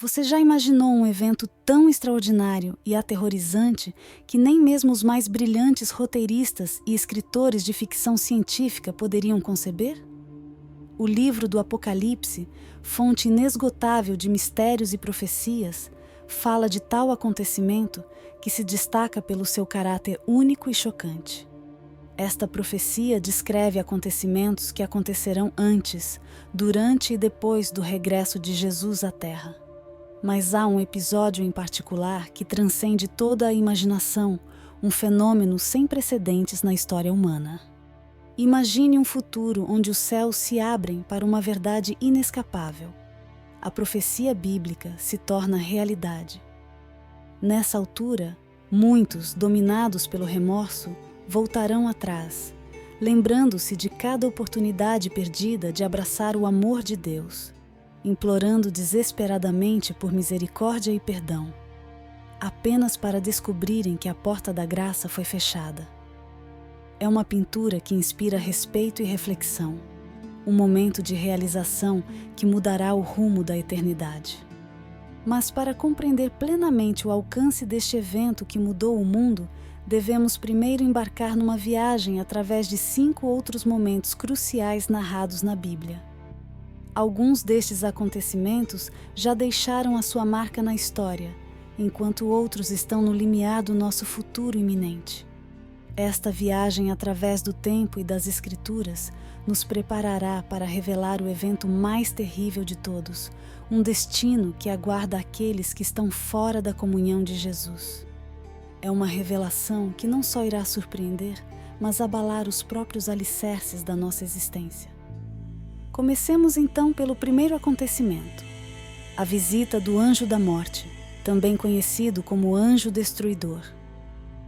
Você já imaginou um evento tão extraordinário e aterrorizante que nem mesmo os mais brilhantes roteiristas e escritores de ficção científica poderiam conceber? O livro do Apocalipse, fonte inesgotável de mistérios e profecias, fala de tal acontecimento que se destaca pelo seu caráter único e chocante. Esta profecia descreve acontecimentos que acontecerão antes, durante e depois do regresso de Jesus à Terra. Mas há um episódio em particular que transcende toda a imaginação, um fenômeno sem precedentes na história humana. Imagine um futuro onde os céus se abrem para uma verdade inescapável. A profecia bíblica se torna realidade. Nessa altura, muitos, dominados pelo remorso, voltarão atrás, lembrando-se de cada oportunidade perdida de abraçar o amor de Deus, implorando desesperadamente por misericórdia e perdão, apenas para descobrirem que a porta da graça foi fechada. É uma pintura que inspira respeito e reflexão, um momento de realização que mudará o rumo da eternidade. Mas para compreender plenamente o alcance deste evento que mudou o mundo, devemos primeiro embarcar numa viagem através de 5 outros momentos cruciais narrados na Bíblia. Alguns destes acontecimentos já deixaram a sua marca na história, enquanto outros estão no limiar do nosso futuro iminente. Esta viagem através do tempo e das Escrituras nos preparará para revelar o evento mais terrível de todos, um destino que aguarda aqueles que estão fora da comunhão de Jesus. É uma revelação que não só irá surpreender, mas abalar os próprios alicerces da nossa existência. Comecemos então pelo primeiro acontecimento, a visita do Anjo da Morte, também conhecido como Anjo Destruidor.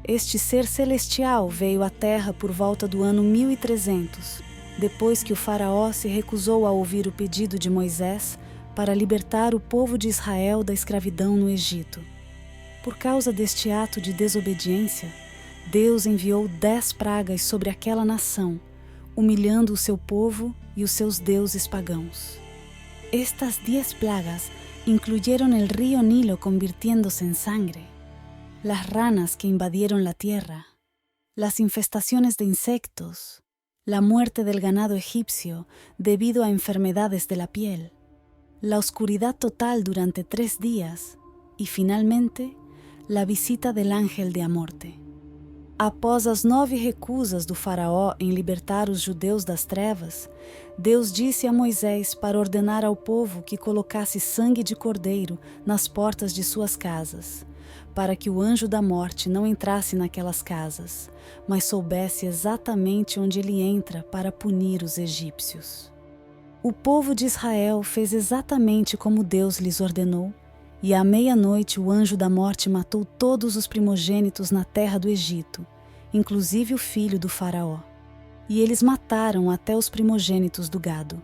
Este ser celestial veio à Terra por volta do ano 1300, depois que o faraó se recusou a ouvir o pedido de Moisés para libertar o povo de Israel da escravidão no Egito. Por causa deste ato de desobediência, Deus enviou 10 pragas sobre aquela nação, humilhando o seu povo y os deuses pagãos. Estas 10 plagas incluyeron el río Nilo convirtiéndose en sangre, las ranas que invadieron la tierra, las infestaciones de insectos, la muerte del ganado egipcio debido a enfermedades de la piel, la oscuridad total durante 3 días y finalmente la visita del ángel de a morte. Após as 9 recusas do faraó em libertar os judeus das trevas, Deus disse a Moisés para ordenar ao povo que colocasse sangue de cordeiro nas portas de suas casas, para que o anjo da morte não entrasse naquelas casas, mas soubesse exatamente onde ele entra para punir os egípcios. O povo de Israel fez exatamente como Deus lhes ordenou, e à meia-noite o anjo da morte matou todos os primogênitos na terra do Egito, inclusive o filho do faraó. E eles mataram até os primogênitos do gado.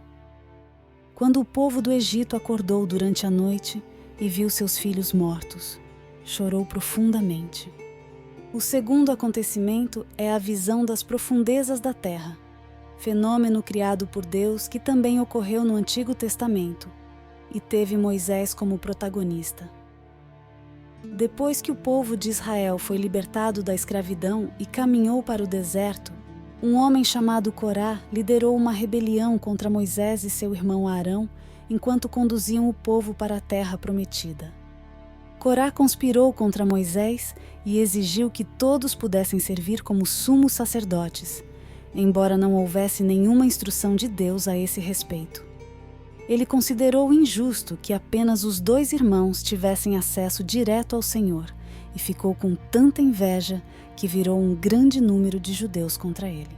Quando o povo do Egito acordou durante a noite e viu seus filhos mortos, chorou profundamente. O segundo acontecimento é a visão das profundezas da terra, fenômeno criado por Deus que também ocorreu no Antigo Testamento, e teve Moisés como protagonista. Depois que o povo de Israel foi libertado da escravidão e caminhou para o deserto, um homem chamado Corá liderou uma rebelião contra Moisés e seu irmão Arão enquanto conduziam o povo para a terra prometida. Corá conspirou contra Moisés e exigiu que todos pudessem servir como sumos sacerdotes, embora não houvesse nenhuma instrução de Deus a esse respeito. Ele considerou injusto que apenas os 2 irmãos tivessem acesso direto ao Senhor e ficou com tanta inveja que virou um grande número de judeus contra ele.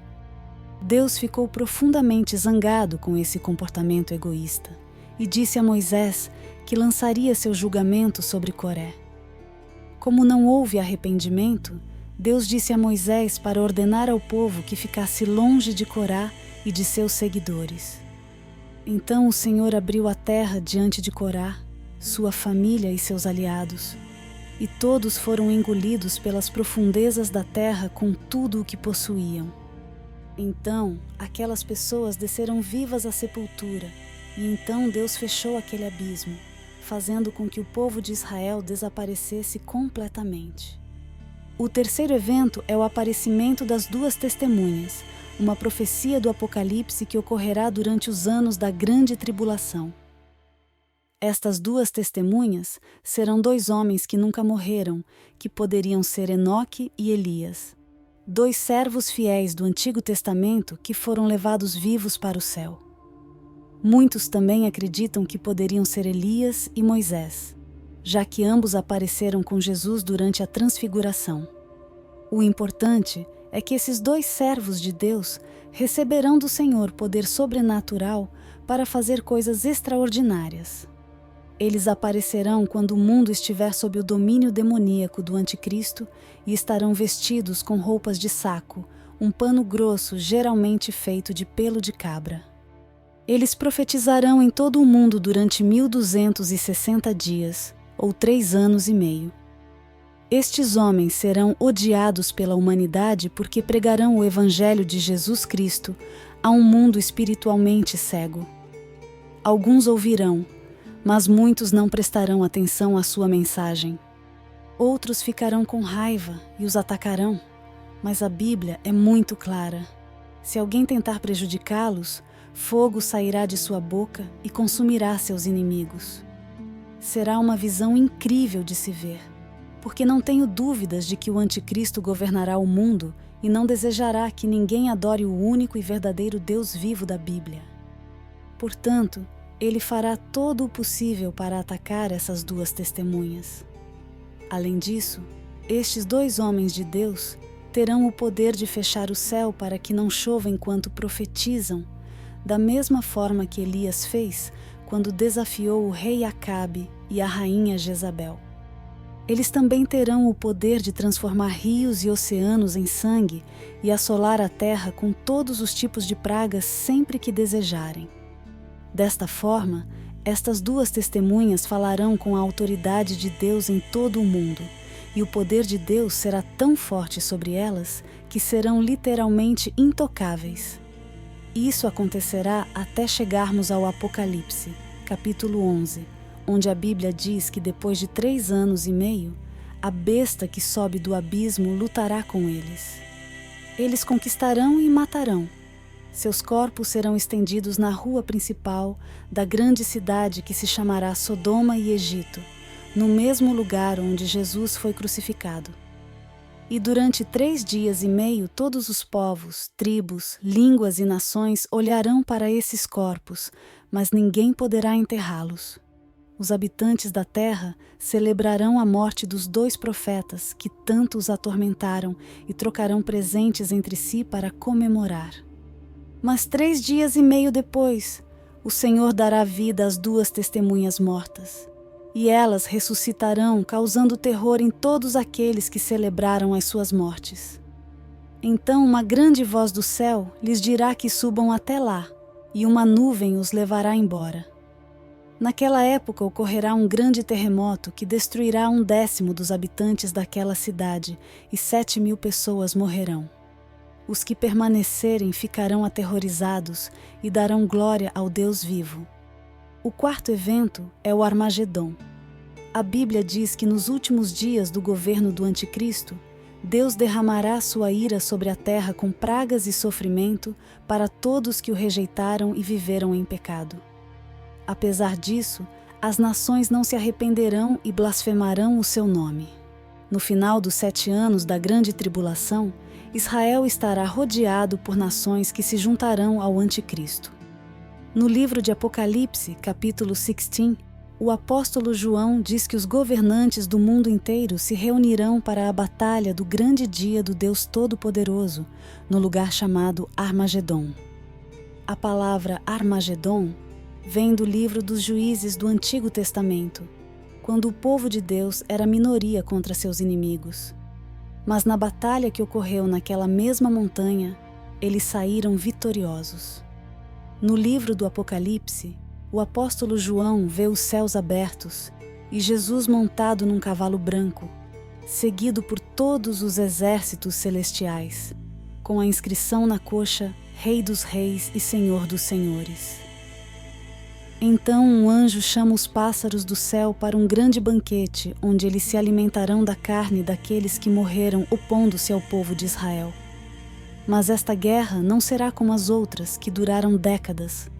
Deus ficou profundamente zangado com esse comportamento egoísta e disse a Moisés que lançaria seu julgamento sobre Coré. Como não houve arrependimento, Deus disse a Moisés para ordenar ao povo que ficasse longe de Corá e de seus seguidores. Então o Senhor abriu a terra diante de Corá, sua família e seus aliados, e todos foram engolidos pelas profundezas da terra com tudo o que possuíam. Então aquelas pessoas desceram vivas à sepultura, e então Deus fechou aquele abismo, fazendo com que o povo de Israel desaparecesse completamente. O terceiro evento é o aparecimento das duas testemunhas, uma profecia do Apocalipse que ocorrerá durante os anos da grande tribulação. Estas duas testemunhas serão dois homens que nunca morreram, que poderiam ser Enoque e Elias, dois servos fiéis do Antigo Testamento que foram levados vivos para o céu. Muitos também acreditam que poderiam ser Elias e Moisés, já que ambos apareceram com Jesus durante a Transfiguração. O importante é que esses dois servos de Deus receberão do Senhor poder sobrenatural para fazer coisas extraordinárias. Eles aparecerão quando o mundo estiver sob o domínio demoníaco do Anticristo e estarão vestidos com roupas de saco, um pano grosso geralmente feito de pelo de cabra. Eles profetizarão em todo o mundo durante 1260 dias, ou 3 anos e meio. Estes homens serão odiados pela humanidade porque pregarão o Evangelho de Jesus Cristo a um mundo espiritualmente cego. Alguns ouvirão, mas muitos não prestarão atenção à sua mensagem. Outros ficarão com raiva e os atacarão, mas a Bíblia é muito clara. Se alguém tentar prejudicá-los, fogo sairá de sua boca e consumirá seus inimigos. Será uma visão incrível de se ver, porque não tenho dúvidas de que o Anticristo governará o mundo e não desejará que ninguém adore o único e verdadeiro Deus vivo da Bíblia. Portanto, ele fará todo o possível para atacar essas duas testemunhas. Além disso, estes dois homens de Deus terão o poder de fechar o céu para que não chova enquanto profetizam, da mesma forma que Elias fez quando desafiou o rei Acabe e a rainha Jezabel. Eles também terão o poder de transformar rios e oceanos em sangue e assolar a terra com todos os tipos de pragas sempre que desejarem. Desta forma, estas duas testemunhas falarão com a autoridade de Deus em todo o mundo, e o poder de Deus será tão forte sobre elas que serão literalmente intocáveis. Isso acontecerá até chegarmos ao Apocalipse, capítulo 11, onde a Bíblia diz que depois de 3 anos e meio, a besta que sobe do abismo lutará com eles. Eles conquistarão e matarão. Seus corpos serão estendidos na rua principal da grande cidade que se chamará Sodoma e Egito, no mesmo lugar onde Jesus foi crucificado. E durante 3 dias e meio todos os povos, tribos, línguas e nações olharão para esses corpos, mas ninguém poderá enterrá-los. Os habitantes da terra celebrarão a morte dos 2 profetas que tanto os atormentaram e trocarão presentes entre si para comemorar. Mas 3 dias e meio depois, o Senhor dará vida às 2 testemunhas mortas, e elas ressuscitarão, causando terror em todos aqueles que celebraram as suas mortes. Então uma grande voz do céu lhes dirá que subam até lá, e uma nuvem os levará embora. Naquela época ocorrerá um grande terremoto que destruirá 1/10 dos habitantes daquela cidade, e 7.000 pessoas morrerão. Os que permanecerem ficarão aterrorizados e darão glória ao Deus vivo. O 4º evento é o Armagedom. A Bíblia diz que nos últimos dias do governo do Anticristo, Deus derramará sua ira sobre a terra com pragas e sofrimento para todos que o rejeitaram e viveram em pecado. Apesar disso, as nações não se arrependerão e blasfemarão o seu nome. No final dos 7 anos da grande tribulação, Israel estará rodeado por nações que se juntarão ao Anticristo. No livro de Apocalipse, capítulo 16, o apóstolo João diz que os governantes do mundo inteiro se reunirão para a batalha do grande dia do Deus Todo-Poderoso, no lugar chamado Armagedom. A palavra Armagedom vem do livro dos Juízes do Antigo Testamento, quando o povo de Deus era minoria contra seus inimigos. Mas na batalha que ocorreu naquela mesma montanha, eles saíram vitoriosos. No livro do Apocalipse, o apóstolo João vê os céus abertos e Jesus montado num cavalo branco, seguido por todos os exércitos celestiais, com a inscrição na coxa: Rei dos Reis e Senhor dos Senhores. Então um anjo chama os pássaros do céu para um grande banquete, onde eles se alimentarão da carne daqueles que morreram opondo-se ao povo de Israel. Mas esta guerra não será como as outras, que duraram décadas.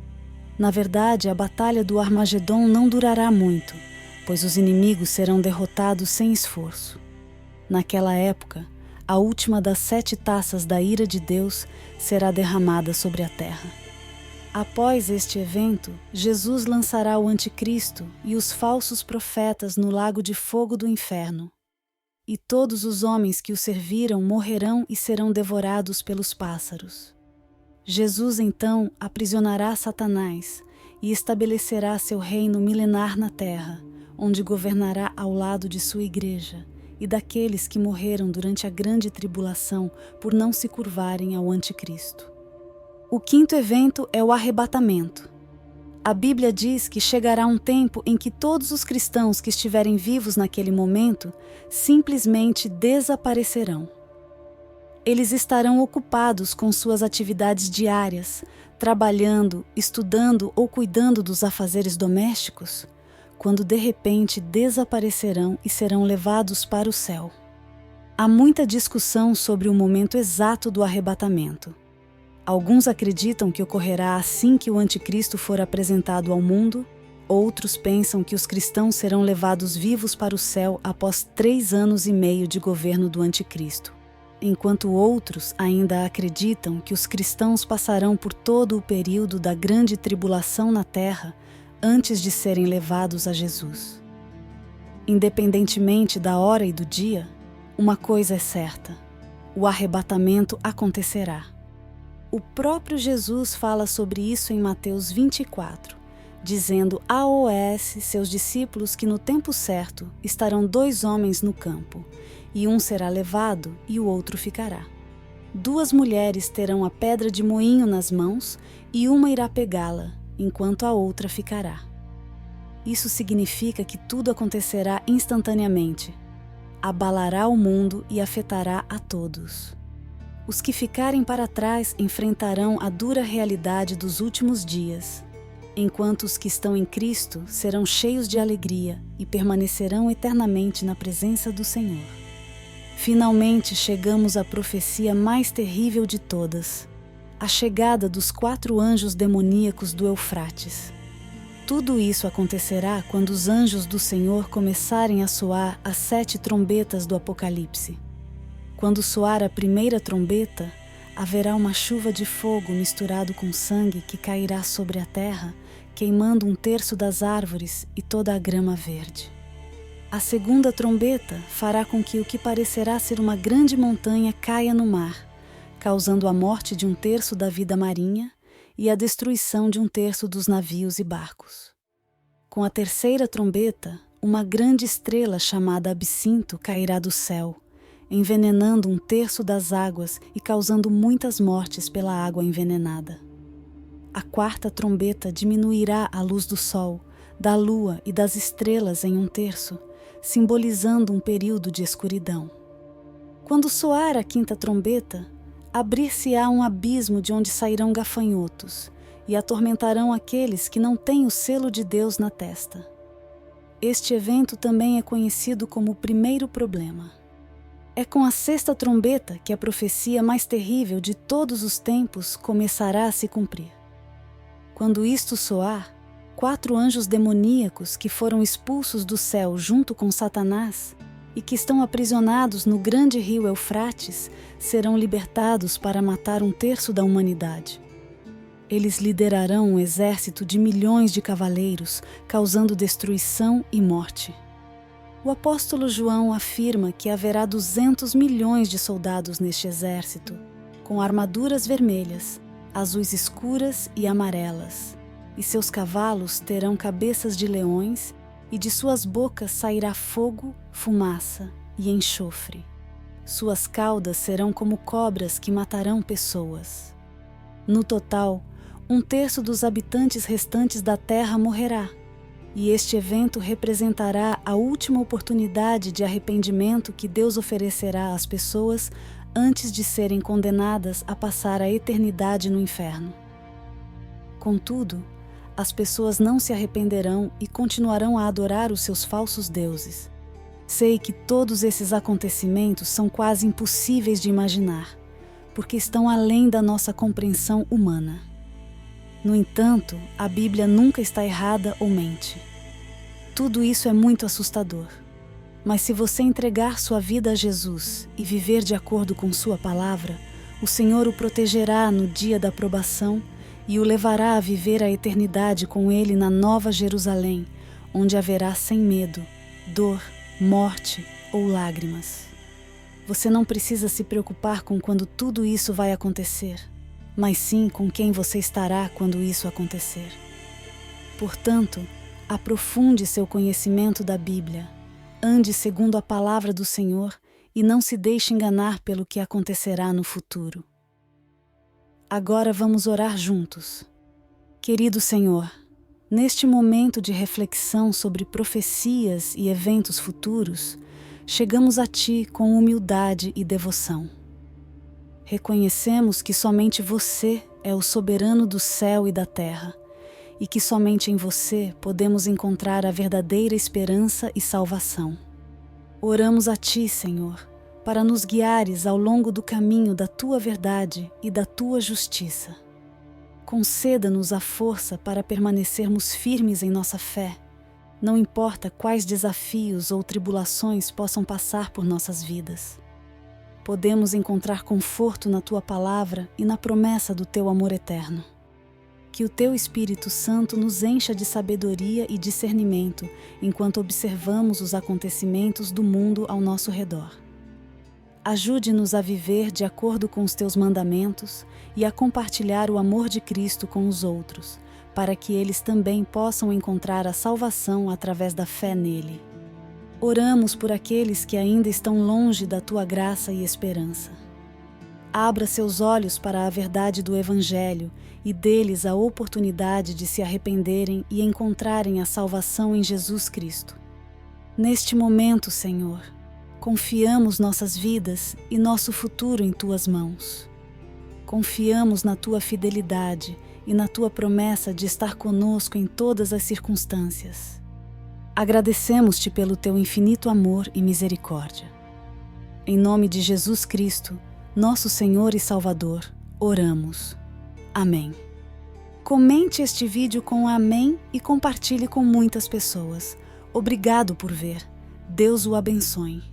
Na verdade, a batalha do Armagedon não durará muito, pois os inimigos serão derrotados sem esforço. Naquela época, a última das 7 taças da ira de Deus será derramada sobre a terra. Após este evento, Jesus lançará o anticristo e os falsos profetas no lago de fogo do inferno. E todos os homens que o serviram morrerão e serão devorados pelos pássaros. Jesus então aprisionará Satanás e estabelecerá seu reino milenar na terra, onde governará ao lado de sua igreja e daqueles que morreram durante a grande tribulação por não se curvarem ao anticristo. O 5º evento é o arrebatamento. A Bíblia diz que chegará um tempo em que todos os cristãos que estiverem vivos naquele momento simplesmente desaparecerão. Eles estarão ocupados com suas atividades diárias, trabalhando, estudando ou cuidando dos afazeres domésticos, quando de repente desaparecerão e serão levados para o céu. Há muita discussão sobre o momento exato do arrebatamento. Alguns acreditam que ocorrerá assim que o anticristo for apresentado ao mundo, outros pensam que os cristãos serão levados vivos para o céu após 3 anos e meio de governo do anticristo, enquanto outros ainda acreditam que os cristãos passarão por todo o período da grande tribulação na terra antes de serem levados a Jesus. Independentemente da hora e do dia, uma coisa é certa: o arrebatamento acontecerá. O próprio Jesus fala sobre isso em Mateus 24, dizendo a seus discípulos que no tempo certo estarão 2 homens no campo, e um será levado e o outro ficará. 2 mulheres terão a pedra de moinho nas mãos e uma irá pegá-la, enquanto a outra ficará. Isso significa que tudo acontecerá instantaneamente. Abalará o mundo e afetará a todos. Os que ficarem para trás enfrentarão a dura realidade dos últimos dias, enquanto os que estão em Cristo serão cheios de alegria e permanecerão eternamente na presença do Senhor. Finalmente chegamos à profecia mais terrível de todas, a chegada dos 4 anjos demoníacos do Eufrates. Tudo isso acontecerá quando os anjos do Senhor começarem a soar as 7 trombetas do Apocalipse. Quando soar a primeira trombeta, haverá uma chuva de fogo misturado com sangue que cairá sobre a terra, queimando 1/3 das árvores e toda a grama verde. A segunda trombeta fará com que o que parecerá ser uma grande montanha caia no mar, causando a morte de 1/3 da vida marinha e a destruição de 1/3 dos navios e barcos. Com a terceira trombeta, uma grande estrela chamada Absinto cairá do céu, envenenando 1/3 das águas e causando muitas mortes pela água envenenada. A quarta trombeta diminuirá a luz do sol, da lua e das estrelas em 1/3, simbolizando um período de escuridão. Quando soar a quinta trombeta, abrir-se-á um abismo de onde sairão gafanhotos e atormentarão aqueles que não têm o selo de Deus na testa. Este evento também é conhecido como o primeiro problema. É com a sexta trombeta que a profecia mais terrível de todos os tempos começará a se cumprir. Quando isto soar, 4 anjos demoníacos que foram expulsos do céu junto com Satanás e que estão aprisionados no grande rio Eufrates serão libertados para matar 1/3 da humanidade. Eles liderarão um exército de milhões de cavaleiros, causando destruição e morte. O apóstolo João afirma que haverá 200 milhões de soldados neste exército, com armaduras vermelhas, azuis escuras e amarelas, e seus cavalos terão cabeças de leões, e de suas bocas sairá fogo, fumaça e enxofre. Suas caudas serão como cobras que matarão pessoas. No total, 1/3 dos habitantes restantes da terra morrerá, e este evento representará a última oportunidade de arrependimento que Deus oferecerá às pessoas antes de serem condenadas a passar a eternidade no inferno. Contudo, as pessoas não se arrependerão e continuarão a adorar os seus falsos deuses. Sei que todos esses acontecimentos são quase impossíveis de imaginar, porque estão além da nossa compreensão humana. No entanto, a Bíblia nunca está errada ou mente. Tudo isso é muito assustador. Mas se você entregar sua vida a Jesus e viver de acordo com sua palavra, o Senhor o protegerá no dia da provação e o levará a viver a eternidade com Ele na Nova Jerusalém, onde haverá sem medo, dor, morte ou lágrimas. Você não precisa se preocupar com quando tudo isso vai acontecer, mas sim com quem você estará quando isso acontecer. Portanto, aprofunde seu conhecimento da Bíblia, ande segundo a palavra do Senhor e não se deixe enganar pelo que acontecerá no futuro. Agora vamos orar juntos. Querido Senhor, neste momento de reflexão sobre profecias e eventos futuros, chegamos a Ti com humildade e devoção. Reconhecemos que somente Você é o soberano do céu e da terra, e que somente em Você podemos encontrar a verdadeira esperança e salvação. Oramos a Ti, Senhor, para nos guiares ao longo do caminho da Tua verdade e da Tua justiça. Conceda-nos a força para permanecermos firmes em nossa fé, não importa quais desafios ou tribulações possam passar por nossas vidas. Podemos encontrar conforto na Tua palavra e na promessa do Teu amor eterno. Que o Teu Espírito Santo nos encha de sabedoria e discernimento enquanto observamos os acontecimentos do mundo ao nosso redor. Ajude-nos a viver de acordo com os Teus mandamentos e a compartilhar o amor de Cristo com os outros, para que eles também possam encontrar a salvação através da fé nele. Oramos por aqueles que ainda estão longe da Tua graça e esperança. Abra seus olhos para a verdade do Evangelho e dê-lhes a oportunidade de se arrependerem e encontrarem a salvação em Jesus Cristo. Neste momento, Senhor, confiamos nossas vidas e nosso futuro em Tuas mãos. Confiamos na Tua fidelidade e na Tua promessa de estar conosco em todas as circunstâncias. Agradecemos-Te pelo Teu infinito amor e misericórdia. Em nome de Jesus Cristo, nosso Senhor e Salvador, oramos. Amém. Comente este vídeo com amém e compartilhe com muitas pessoas. Obrigado por ver. Deus o abençoe.